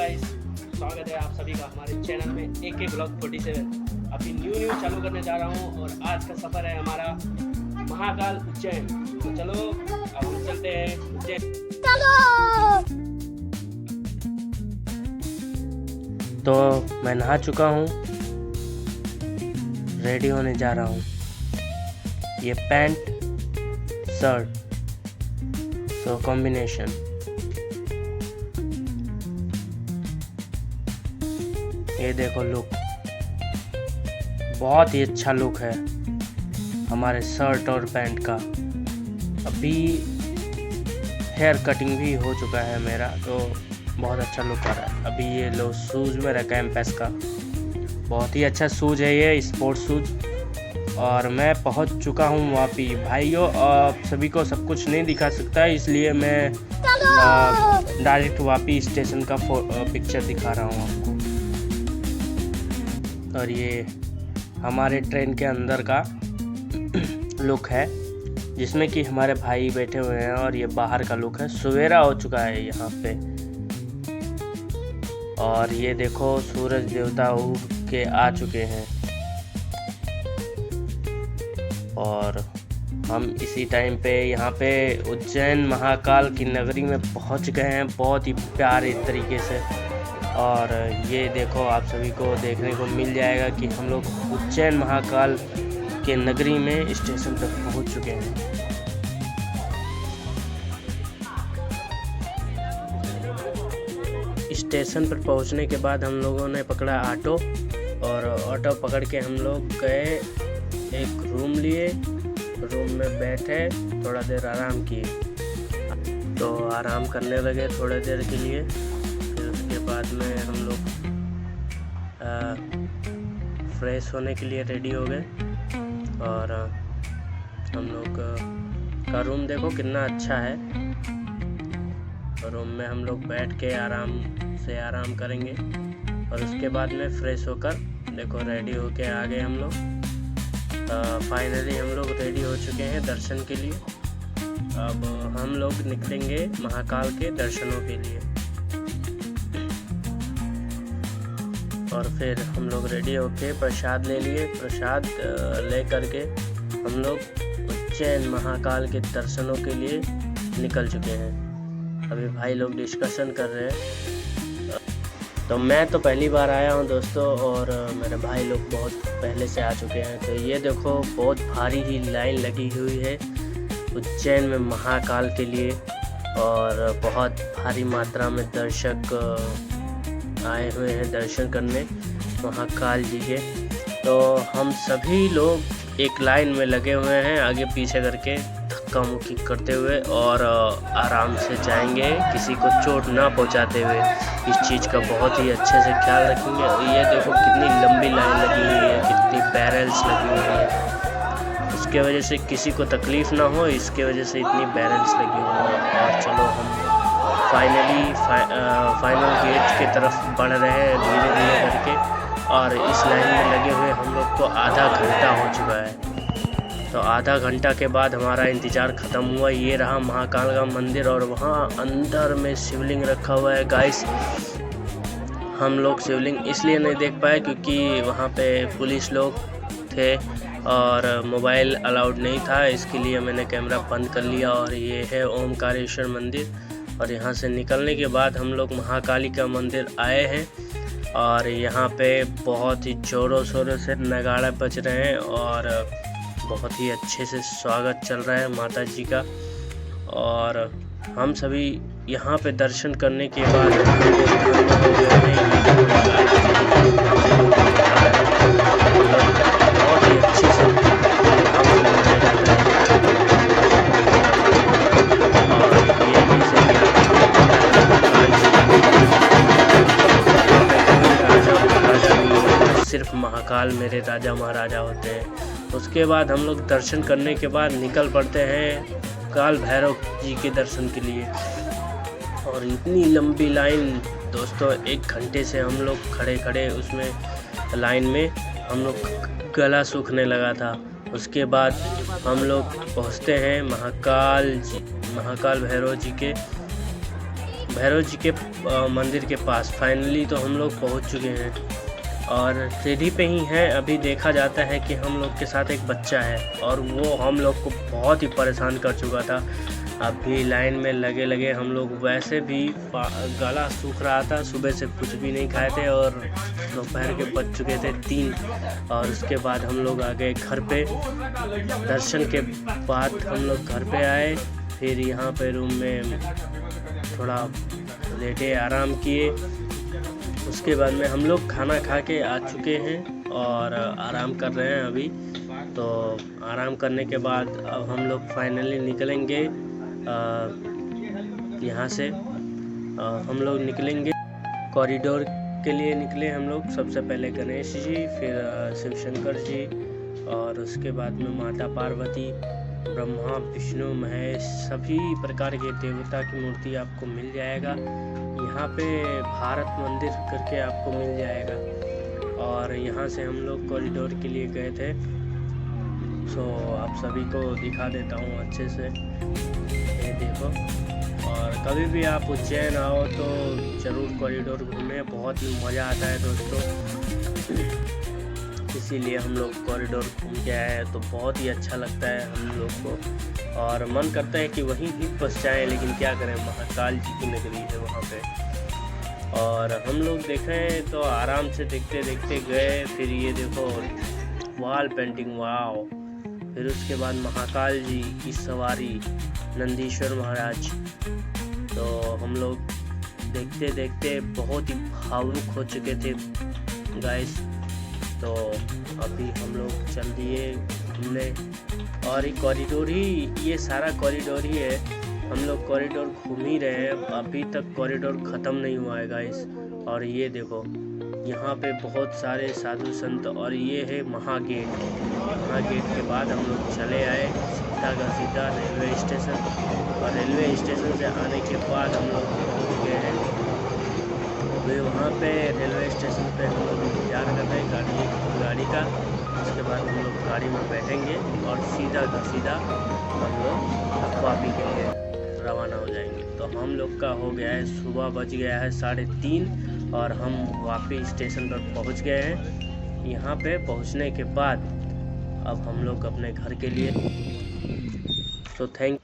Guys, स्वागत है आप सभी का हमारे चैनल में AK ब्लॉग 47। अभी न्यू चालू करने जा रहा हूँ और आज का सफ़र है हमारा महाकाल उज्जैन। तो चलो अब हम चलते हैं उज्जैन। तो मैं नहा चुका हूँ, रेडी होने जा रहा हूँ। ये पैंट शर्ट तो कॉम्बिनेशन। ये देखो लुक, बहुत ही अच्छा लुक है हमारे शर्ट और पैंट का। अभी हेयर कटिंग भी हो चुका है मेरा, तो बहुत अच्छा लुक आ रहा है। अभी ये लो शूज़ मेरा कैंपस का, बहुत ही अच्छा शूज़ है ये, स्पोर्ट्स शूज़। और मैं पहुंच चुका हूं वापी। भाइयों आप सभी को सब कुछ नहीं दिखा सकता, इसलिए मैं डायरेक्ट वापी स्टेशन का पिक्चर दिखा रहा हूं आपको। और ये हमारे ट्रेन के अंदर का लुक है, जिसमें कि हमारे भाई बैठे हुए हैं। और ये बाहर का लुक है, सवेरा हो चुका है यहाँ पे। और ये देखो सूरज देवता उग के आ चुके हैं और हम इसी टाइम पे यहाँ पे उज्जैन महाकाल की नगरी में पहुँच गए हैं, बहुत ही प्यारे तरीके से। और ये देखो आप सभी को देखने को मिल जाएगा कि हम लोग उज्जैन महाकाल के नगरी में स्टेशन तक पहुँच चुके हैं। स्टेशन पर पहुँचने के बाद हम लोगों ने पकड़ा ऑटो, और ऑटो पकड़ के हम लोग गए, एक रूम लिए, रूम में बैठे, थोड़ा देर आराम किए। तो आराम करने लगे थोड़ी देर के लिए। फिर उसके बाद में हम लोग फ्रेश होने के लिए रेडी हो गए। और हम लोग का रूम देखो कितना अच्छा है। रूम में हम लोग बैठ के आराम करेंगे। और उसके बाद में फ्रेश होकर देखो रेडी होके आ गए हम लोग। फाइनली हम लोग रेडी हो चुके हैं दर्शन के लिए। अब हम लोग निकलेंगे महाकाल के दर्शनों के लिए। और फिर हम लोग रेडी होके प्रसाद ले लिए। प्रसाद ले करके हम लोग उज्जैन महाकाल के दर्शनों के लिए निकल चुके हैं। अभी भाई लोग डिस्कशन कर रहे हैं। तो मैं तो पहली बार आया हूं दोस्तों, और मेरे भाई लोग बहुत पहले से आ चुके हैं। तो ये देखो बहुत भारी ही लाइन लगी हुई है उज्जैन में महाकाल के लिए, और बहुत भारी मात्रा में दर्शक आए हुए हैं दर्शन करने महाकाल जी के। तो हम सभी लोग एक लाइन में लगे हुए हैं, आगे पीछे करके धक्का मुक्की करते हुए, और आराम से जाएंगे, किसी को चोट ना पहुंचाते हुए। इस चीज़ का बहुत ही अच्छे से ख्याल रखेंगे। और ये देखो कितनी लंबी लाइन लगी हुई है, कितनी बैरल्स लगी हुई है। इसके वजह से किसी को तकलीफ़ ना हो, इसके वजह से इतनी बैरल्स लगी हुई है। और चलो हम फाइनल गेट की तरफ बढ़ रहे हैं धीरे धीरे करके। और इस लाइन में लगे हुए हम लोग को आधा घंटा हो चुका है। तो आधा घंटा के बाद हमारा इंतज़ार ख़त्म हुआ। ये रहा महाकाल का मंदिर, और वहाँ अंदर में शिवलिंग रखा हुआ है गाइस। हम लोग शिवलिंग इसलिए नहीं देख पाए क्योंकि वहाँ पे पुलिस लोग थे और मोबाइल अलाउड नहीं था, इसके लिए मैंने कैमरा बंद कर लिया। और ये है ओमकारेश्वर मंदिर। और यहाँ से निकलने के बाद हम लोग महाकाली का मंदिर आए हैं, और यहाँ पे बहुत ही ज़ोरों शोरों से नगाड़े बज रहे हैं, और बहुत ही अच्छे से स्वागत चल रहा है माता जी का। और हम सभी यहाँ पे दर्शन करने के बाद बहुत ही अच्छे से सिर्फ महाकाल मेरे राजा महाराजा होते हैं। उसके बाद हम लोग दर्शन करने के बाद निकल पड़ते हैं काल भैरव जी के दर्शन के लिए। और इतनी लंबी लाइन दोस्तों, 1 घंटे से हम लोग खड़े उसमें लाइन में, हम लोग गला सूखने लगा था। उसके बाद हम लोग पहुँचते हैं महाकाल भैरव जी के भैरव जी के मंदिर के पास फाइनली तो हम लोग पहुंच चुके हैं और सीढ़ी पे ही हैं। अभी देखा जाता है कि हम लोग के साथ एक बच्चा है और वो हम लोग को बहुत ही परेशान कर चुका था। अभी लाइन में लगे हम लोग, वैसे भी गला सूख रहा था, सुबह से कुछ भी नहीं खाए थे और दोपहर के बज चुके थे 3 और उसके बाद हम लोग आ गए घर पे। दर्शन के बाद हम लोग घर पे आए, फिर यहाँ पे रूम में थोड़ा लेटे आराम किए। उसके बाद में हम लोग खाना खा के आ चुके हैं और आराम कर रहे हैं अभी। तो आराम करने के बाद अब हम लोग फाइनली निकलेंगे यहाँ से। हम लोग निकलेंगे कॉरिडोर के लिए निकले हम लोग। सबसे पहले गणेश जी, फिर शिव शंकर जी और उसके बाद में माता पार्वती, ब्रह्मा, विष्णु, महेश, सभी प्रकार के देवता की मूर्ति आपको मिल जाएगा। यहाँ पे भारत मंदिर करके आपको मिल जाएगा और यहाँ से हम लोग कॉरिडोर के लिए गए थे। सो आप सभी को दिखा देता हूँ अच्छे से, ये देखो। और कभी भी आप उज्जैन आओ तो ज़रूर कॉरिडोर घूमें, बहुत ही मज़ा आता है दोस्तों। इसीलिए हम लोग कॉरिडोर घूम के आए हैं तो बहुत ही अच्छा लगता है हम लोग को और मन करता है कि वहीं ही बस जाएँ, लेकिन क्या करें, महाकाल जी की नगरी है वहाँ पे। और हम लोग देखें तो आराम से देखते देखते गए। फिर ये देखो वॉल पेंटिंग, वाओ। फिर उसके बाद महाकाल जी की सवारी, नंदीश्वर महाराज। तो हम लोग देखते देखते बहुत ही भावुक हो चुके थे गाइस। तो अभी हम लोग चल दिए घूमने और ये कॉरिडोर ही, ये सारा कॉरिडोर ही है। हम लोग कॉरिडोर घूम ही रहे हैं, अभी तक कॉरिडोर ख़त्म नहीं हुआ है गाइस। और ये देखो यहाँ पे बहुत सारे साधु संत और ये है महागेट। महागेट के बाद हम लोग चले आए सीधा का सीधा रेलवे स्टेशन और रेलवे स्टेशन से आने के बाद हम लोग पहुँच गए हैं। अभी वहाँ पे रेलवे स्टेशन पे हम लोग इंतजार कर रहे हैं गाड़ी का। उसके बाद हम लोग गाड़ी में बैठेंगे और सीधा का सीधा हम लोग वापी के लिए रवाना हो जाएंगे। तो हम लोग का हो गया है, सुबह बज गया है 3:30 और हम वापी स्टेशन पर पहुंच गए हैं। यहाँ पे पहुंचने के बाद अब हम लोग अपने घर के लिए। तो थैंक